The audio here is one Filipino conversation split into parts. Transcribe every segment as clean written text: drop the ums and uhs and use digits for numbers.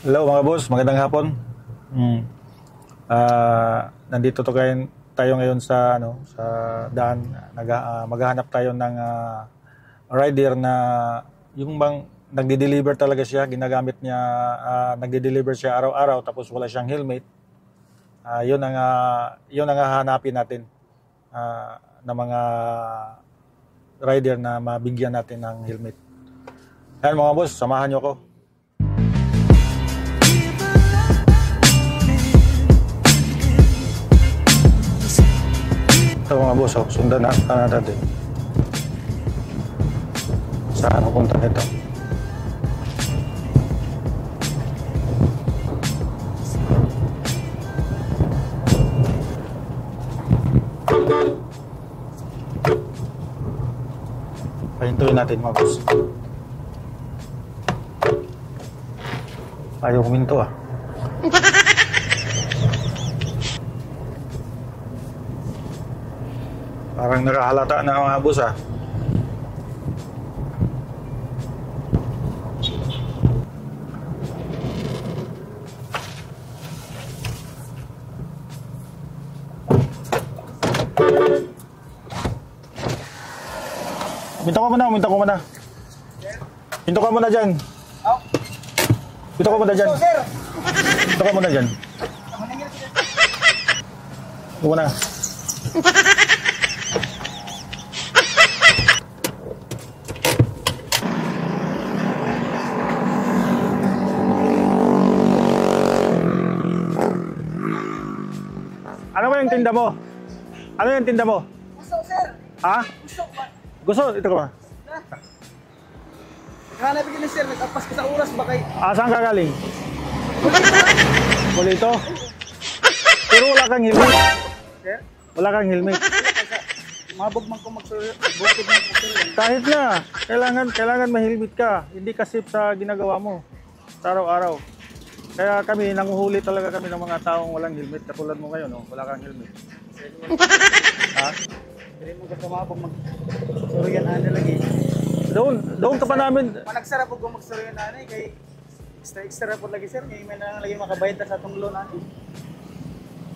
Hello mga boss, magandang hapon. Mm. Nandito tayo ngayon sa sa daan. Maghahanap tayo ng rider na yung bang nagde-deliver talaga siya, ginagamit niya, nagde-deliver siya araw-araw tapos wala siyang helmet. Yun ang hahanapin natin ng mga rider na mabigyan natin ng helmet. Ayan mga boss, samahan niyo ako. Ito mga boss, sundan natin. Saan pupunta nito? Pahintuin natin mga boss. Ayaw kuminto ah. Parang nakahalata na mga boss ah. Minto ka muna. Minto ka muna dyan. Minto ka muna dyan. Minto ka muna dyan. Minto na. Ano ba yung tinda mo? Ano yung tinda mo? Gusto, sir. Ha? Gusto ba? Gusto? Ito ka ba? Naghanap ko ni sir, nag-apas ko sa oras ba kay... Saan ka galing? Kulito? Pero wala kang helmet. Sir? Wala kang helmet. Mabog man ko bukid man ko sir. Kahit na, kailangan may-helmet ka. Hindi ka safe sa ginagawa mo. Sa araw-araw. Kaya kami, nanguhuli talaga kami ng mga taong walang helmet. Katulad mo ngayon, oh, wala kang helmet. Ha? Hindi mo gusto mabog mag-suryan ano lagi. Doon ka pa namin. Managsara po kung mag-suryan ano kay extra po lagi sir. May na lang lagi makabayad sa atong loan ano.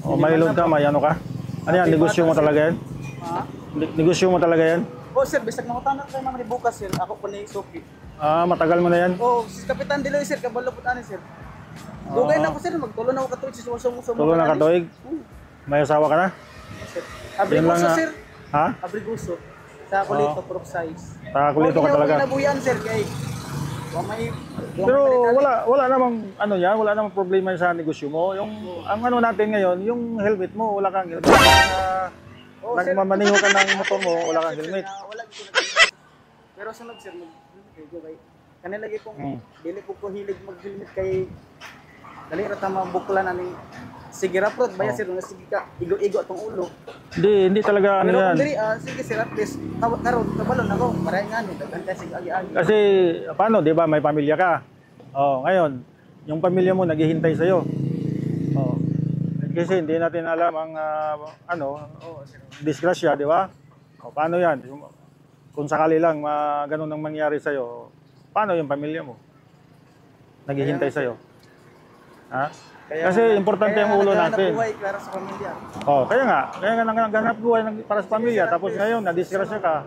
O may loan ka, may ano ka? Ano yan, negosyo mo talaga yan? Ha? Negosyo mo talaga yan? Oh sir, bisag nakutanan kayo naman bukas sir. Ako po ni Sophie. Matagal mo na yan? Oh, si Kapitan Diloy sir, kabalo po tani sir. Dugay na ko sir, magtulo na ako katuig sa sumo. Tulo na katuig? May asawa ka na? Sir. Abriguso sir. Ha? Abriguso. Sa Kulito, proof size. Sa Kulito ka talaga? Nabuyan sir, kay may... Pero wala namang ano yan, wala namang problema sa negosyo mo. Ang ano natin ngayon, yung helmet mo, wala kang helmet. Nagmamaniho ka ng motor mo, wala kang helmet. Wala ko pero sunod sir, kanila lagi kong dili ko hilig mag-helmet kay dali ra ta mabuklan ani sige ra prod baya sir nga sige ka igo-igo atong ulo. Hindi talaga ano pero yan. Pero diri sige sir at least karon kabalon ako maray nga ni daghan kay sig agi-agi. Kasi paano, 'di ba, may pamilya ka. Ngayon, yung pamilya mo naghihintay sa iyo. Kasi hindi natin alam ang disgrasya, 'di ba? Paano 'yan? Kung sakali lang ganun ang mangyari sa iyo, paano yung pamilya mo? Naghihintay sa iyo. Ha? Kasi importante ang ulo natin. Buhay para sa pamilya. Kaya nga naghanap buhay para sa pamilya. Tapos ngayon, na-disgrasya ka.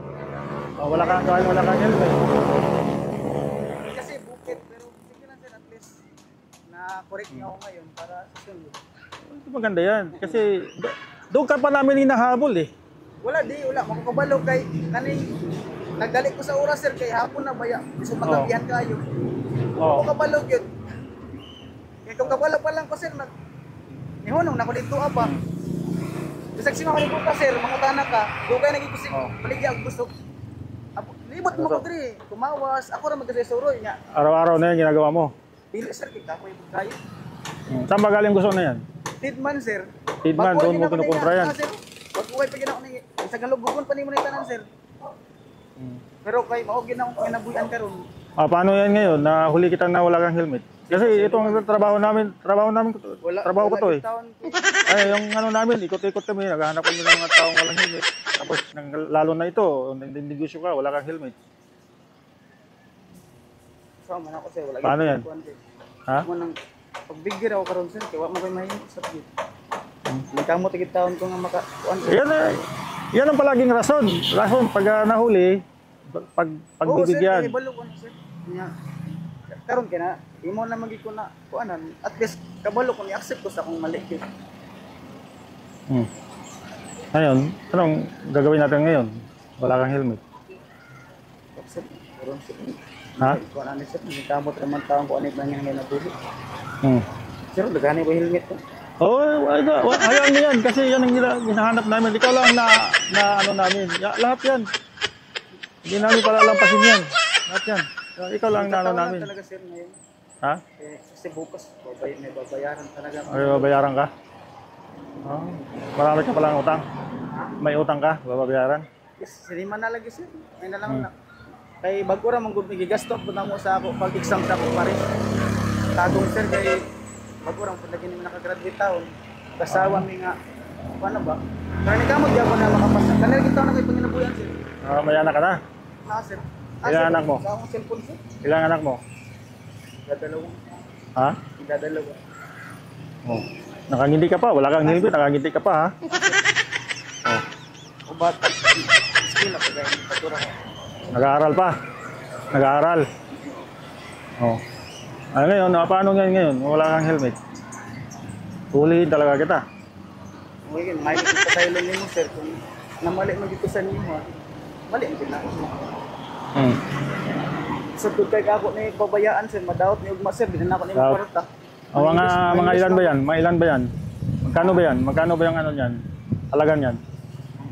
Wala kang helmet. Kasi bukid, pero sige lang sir, at least na-correct niya ako ngayon para sa sunod. Ito maganda yan. Kasi doon ka pa namin hinahabol eh. Wala, makakabalo kay kaning nagdali ko sa oras sir kay hapon na baya. Gusto magabihan kayo. Makakabalo yun. Kaya kung kabalo pa lang ko sir, nihunong na ko dito apa. Bisag si mga libo ka sir, makutana ka, dugay naging kusing, baligya ang gusto. Libot mo ko diri, kumawas, ako ra magkasaysuroy nga. Araw-araw na yan ginagawa mo. Dili sir, kay kapoy kayo. Saan ba galing gusto na yan? Tidman sir. Tidman, doon mo kinukontra yan. Pag-uwi pa ginawa ni sa galugugon pa nimo ni tanan sir. Pero kay mao ginawa ko kinabuyan karon. Paano yan ngayon? Nahuli kita na wala kang helmet. Kasi itong trabaho ko to eh. Yung ano namin, ikot-ikot kami, naghahanap kami ng mga taong walang helmet. Tapos lalo na ito, negosyo ka, wala kang helmet. So, man ako sa'yo, wala paano yan? Ha? Mo nang pagbigir ako karon sir, kaya wa mo koy mahimo sa pagit. Nagkamot tigit taon ko nga maka kuan sir. Yan ang palaging rason. Rason pag nahuli, pagbibigyan. Sir, ibalo ko na sir. Nya karon kina imo na magi ko na kuanan, at least kabalo ko ni accept ko sa akong mali kid. Ngayon, anong gagawin natin ngayon? Wala kang helmet. Sir, karon sir. Ha? Kuan ani sir, nagkamot naman taon ko ani man nga nabuhi. Hmm. Sir, dagani ko helmet ko. Oh, hayaan mo yan kasi yan ang hinahanap namin. Ikaw lang na ano namin. Lahat yan. Hindi namin palalampasin yan. Lahat yan. Ikaw lang na ano namin. Talaga sir ngayon. Ha? Kasi bukas may babayaran talaga. Ay, babayaran ka? Oh, marami ka palang utang? May utang ka? Babayaran? Yes, sinima na lagi sir. May na lang na. Kay bago ra man gud gigasto pud mo sa ako pag exam sa ako pare. Tagong sir kay bago ra pud lagi ni nakagraduate taon. Kasawa mi nga paano ba? Kani kamot gyud ako na makapasa. Kanil kita na kay panginabuyan sir. May anak ka na? Sir. Ilang anak mo? Sa akong cellphone sir. Ilang anak mo? Dadalawa. Ha? Dadalawa. Oh. Nakangiti ka pa? Wala kang helmet, nakangiti ka pa ha? O ba skill na pagay ni patura ko. Nag-aaral pa? Nag-aaral? Oh. Ano ngayon? Paano ngayon? Wala kang helmet? Hulihin talaga kita. Okay, may kita sa ilong nimo sir kung namali mo dito sa nimo. Mali din na. So kay ako ni babayaan sir, madawat ni ugma sir, dinala ko ni kwarta. Mga ilan ba yan? Mga ilan ba yan? Magkano ba yan? Magkano ba yung ano niyan? Halagan yan?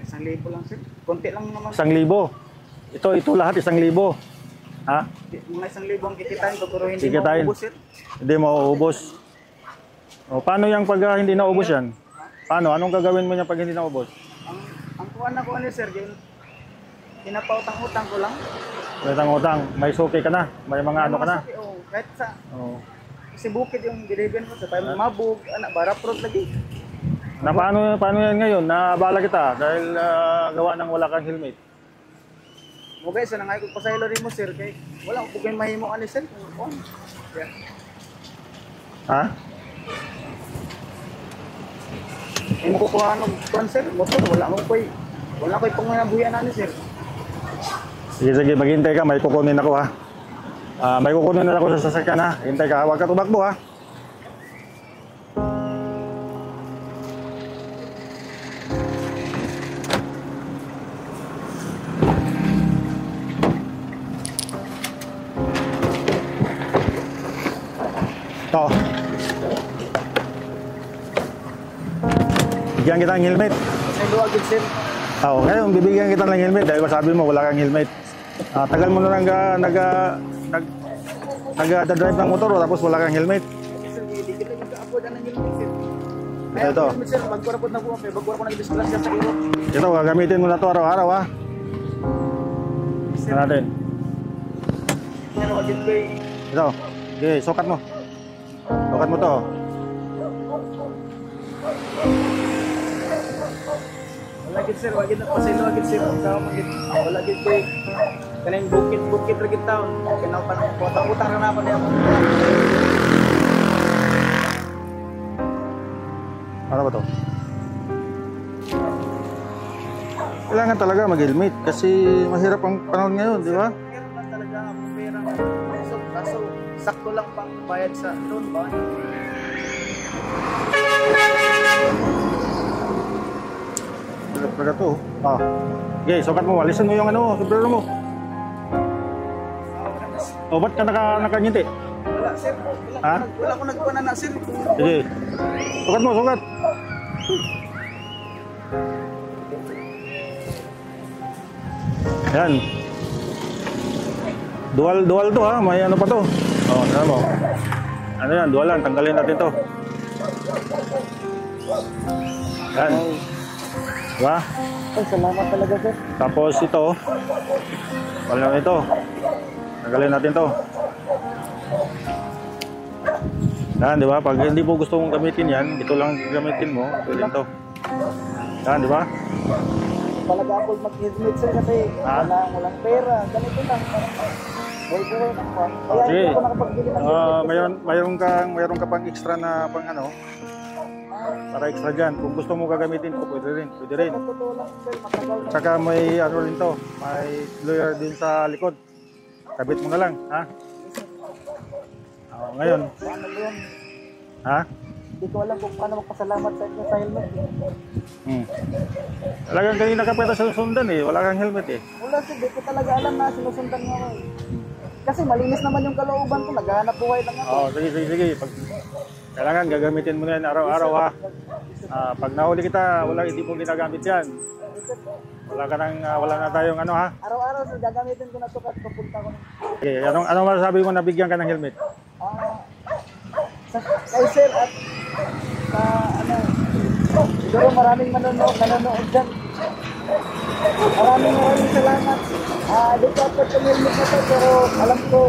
1,000 lang sir. Konti lang naman. 1,000. Ito lahat 1,000. Ha? Mga 1,000 ang kikitain ko pero hindi Kikitain. maubos sir. Hindi mo uubos. O, paano yung pag hindi naubos yan? Paano? Anong gagawin mo niya pag hindi naubos? Ang kuha na ko ni sir, yung pinapautang-utang ko lang. Utang-utang. May suki ka na? May mga ano ka na? Oo, kahit sa Oo. kasi bukid yung delivery ko sa tayo mabug, anak baraprot lagi. Na paano yan ngayon? Naabala kita dahil gawa ng wala kang helmet. Mo guys, nangay ko pa sa ilo mo sir kay wala ko kay mahimo ani sir. Yeah. Ha? Imo ko kuha ng sir, motor wala koy panganabuyan ani sir. Sige, maghintay ka. May kukunin ako ha. May kukunin na ako sa sasakyan ha. Hintay ka. Huwag ka tumakbo ha. Ito. Bigyan kita ng helmet. Say do agad sir. Ngayon bibigyan kita ng helmet dahil sabi mo wala kang helmet. Tagal mo na nag-drive ng motor tapos wala kang helmet. Sir, hindi kita nag-upload ang helmet sir. Ito. Sir, bagwara na po, bagwara ko nag-disgrasya sa iro. Ito, gagamitin mo na to araw-araw ha. Ito natin. Pero agad ko Ito. Okay, sukat mo. Sukat mo to. wala gid sir, wala gid na pasaylo agad sir. Wala gid ko kaning bukid ra gid taon. Kinapan ko utang na naman niya. Ano ba to? Kailangan talaga mag-helmet kasi mahirap ang panahon ngayon, di ba? Meron lang talaga ang pera. Kaso sakto lang pang bayad sa loan ba? Hirap talaga to. Okay, sukat mo. Alisan mo yung ano, sombrero mo. Ba't ka nakangiti? Wala sir. Ha? Wala ko nagkuha na sir. Sige. Sukat mo, sukat. Yan. Dual to ha. May ano pa to. Ano mo. Ano yan, dualan. Tanggalin natin to. Yan. Diba? Ay, salamat talaga sir. Tapos ito. Wala na ito. Tanggalin natin to. Yan, di ba? Pag hindi mo gusto mong gamitin yan, ito lang gamitin mo. Pwede to. Yan, di ba? Talaga ako mag-helmet sir kasi walang pera. Ganito lang. Buhay-buhay lang po. Kaya Sige. hindi ako nakapagbili ng helmet. Mayroon ka pang extra na pang ano, para extra dyan. Kung gusto mo gagamitin ko, pwede rin. Pwede rin. Sa totoo lang, sir, matagal na. Tsaka may ano rin to, may lawyer din sa likod. Kabit mo na lang, ha? Ngayon, Paano ba yun? ha? Hindi ko alam kung paano magpasalamat sa inyo sa helmet. Talagang kanina ka pwede susundan eh, wala kang helmet eh. Wala sir, di ko talaga alam na sinusundan mo ako. Kasi malinis naman yung kalooban ko, naghahanap buhay lang ako. Sige. Kailangan gagamitin mo na yan araw-araw ha. Pag nahuli kita, hindi mo ginagamit yan. Wala na tayong ano ha. Araw-araw sir, gagamitin ko na ito kahit papunta ko. Okay, anong masasabi mo na bigyan ka ng helmet? Kay sir at sa ano, siguro maraming nanonood dyan. Maraming salamat. Di ko ako sa helmet na to, pero alam ko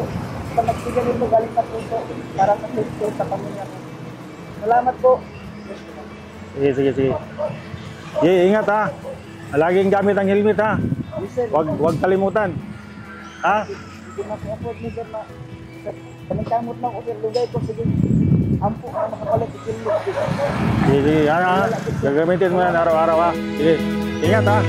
pag nagbigyan nito galing na puso para sa safety sa pamilya ko. Salamat po. Sige. Sige, ingat ha. Laging gamit ang helmet ha. Yes, sir. Huwag kalimutan. Ha? Hindi na po ako ni sir na kamot na ako sir. Lugay ko sige. Ampo na makapalit sa helmet. Sige, ha. Gagamitin mo yan araw-araw ha. Sige, ingat ha.